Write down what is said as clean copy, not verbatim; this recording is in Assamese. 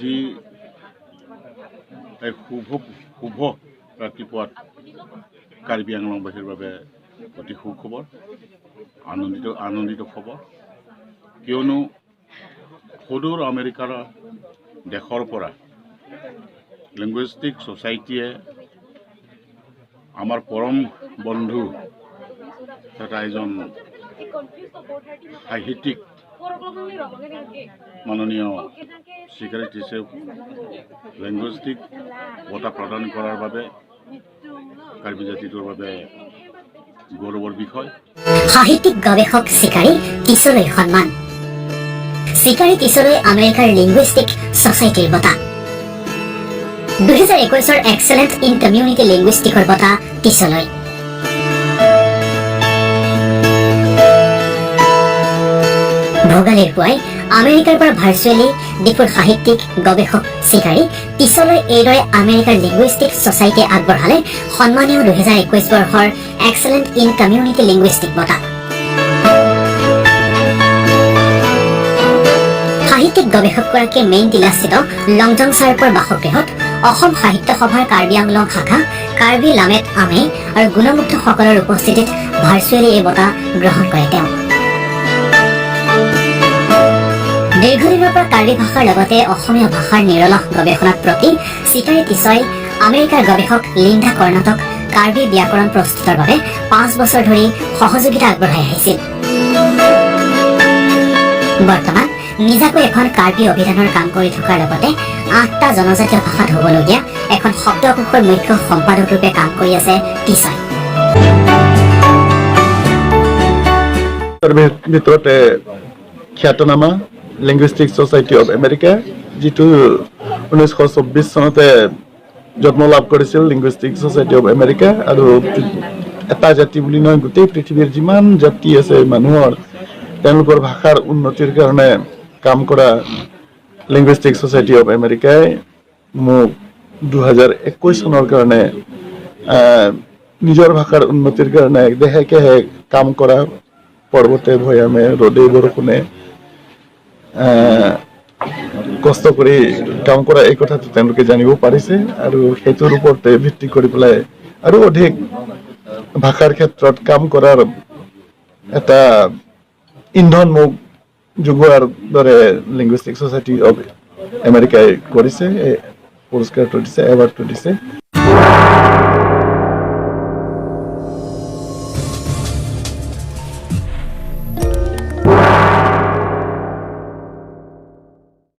আজি এক শুভ ৰাতিপুৱাত কাৰ্বি আংলংবাসীৰ বাবে অতি সুখবৰ আনন্দিত খবৰ কিয়নো সুদূৰ আমেৰিকাৰ দেশৰ পৰা লিংগুইষ্টিক ছ'চাইটিয়ে আমাৰ পৰম বন্ধু তথা এজন সাহিত্যিক মাননীয় শিকাৰী টিছে লিংগুইষ্টিক বঁটা প্ৰদান কৰাৰ বাবে কাৰ্বি জাতিটোৰ বাবে গৌৰৱৰ বিষয়। সাহিত্যিক গৱেষক শিকাৰী টিছলৈ সন্মান। শিকাৰী টিছলৈ আমেৰিকাৰ লিংগুইষ্টিক ছ'চাইটিৰ বঁটা। 2021 এক্সেলেন্ট ইন কমিউনিটি লিংগুইষ্টিকৰ বঁটা টিছলৈ। ভোগালীৰ পুৱাই আমেৰিকাৰ পৰা ভাৰ্চুৱেলি ডিফুৰ সাহিত্যিক গৱেষক শিকাৰী টিছলৈ এইদৰে আমেৰিকাৰ লিংগুইষ্টিক ছ'চাইটিয়ে আগবঢ়ালে সন্মানীয় 2021 বৰ্ষৰ এক্সেলেন্ট ইন কমিউনিটি লিংগুইষ্টিক বঁটা। সাহিত্যিক গৱেষকগৰাকীয়ে মেইন টিলাস্থিত লংজং চাৰ্কৰ বাসগৃহত অসম সাহিত্য সভাৰ কাৰ্বি আংলং শাখা কাৰ্বি লামেট আমে আৰু গুণমুগ্ধসকলৰ উপস্থিতিত ভাৰ্চুৱেলি এই বঁটা গ্ৰহণ কৰে। তেওঁ দীৰ্ঘদিনৰ পৰা কাৰ্বি ভাষাৰ লগতে অসমীয়া ভাষাৰ নিৰলস গৱেষণাত প্ৰতি শিকাৰী টিছই আমেৰিকাৰ গৱেষক লিণ্ডা কৰ্ণাটক কাৰ্বি ব্যাকৰণ প্ৰস্তুতৰ বাবে 5 বছৰ ধৰি সহযোগিতা আগবঢ়াই আহিছিল। বৰ্তমান নিজাকৈ এখন কাৰ্বি অভিধানৰ কাম কৰি থকাৰ লগতে 8টা জনজাতীয় ভাষাত হ'বলগীয়া এখন শব্দকোষৰ মুখ্য সম্পাদক ৰূপে কাম কৰি আছে টিছই। ভিতৰতে খ্যাতনামা লিংগুইষ্টিক ছ'চাইটি অফ আমেৰিকা, যিটো 1924 চনতে জন্ম লাভ কৰিছিল লিংগুইষ্টিক ছ'চাইটি অফ আমেৰিকা। আৰু এটা জাতি বুলি নহয়, গোটেই পৃথিৱীৰ যিমান জাতি আছে মানুহৰ তেওঁলোকৰ ভাষাৰ উন্নতিৰ কাৰণে কাম কৰা লিংগুইষ্টিক ছ'চাইটি অফ আমেৰিকাই মোক 2021 চনৰ কাৰণে নিজৰ ভাষাৰ উন্নতিৰ কাৰণে দেহে কেহে কাম কৰা, পৰ্বতে ভৈয়ামে ৰ'দে বৰষুণে কষ্ট কৰি কাম কৰা এই কথাটো তেওঁলোকে জানিব পাৰিছে। আৰু সেইটোৰ ওপৰতে ভিত্তি কৰি পেলাই আৰু অধিক ভাষাৰ ক্ষেত্ৰত কাম কৰাৰ এটা ইন্ধন মোক যোগোৱাৰ দৰে লিংগুইষ্টিক ছ'চাইটি অফ আমেৰিকাই কৰিছে, এই পুৰস্কাৰটো দিছে, এৱাৰ্ডটো দিছে।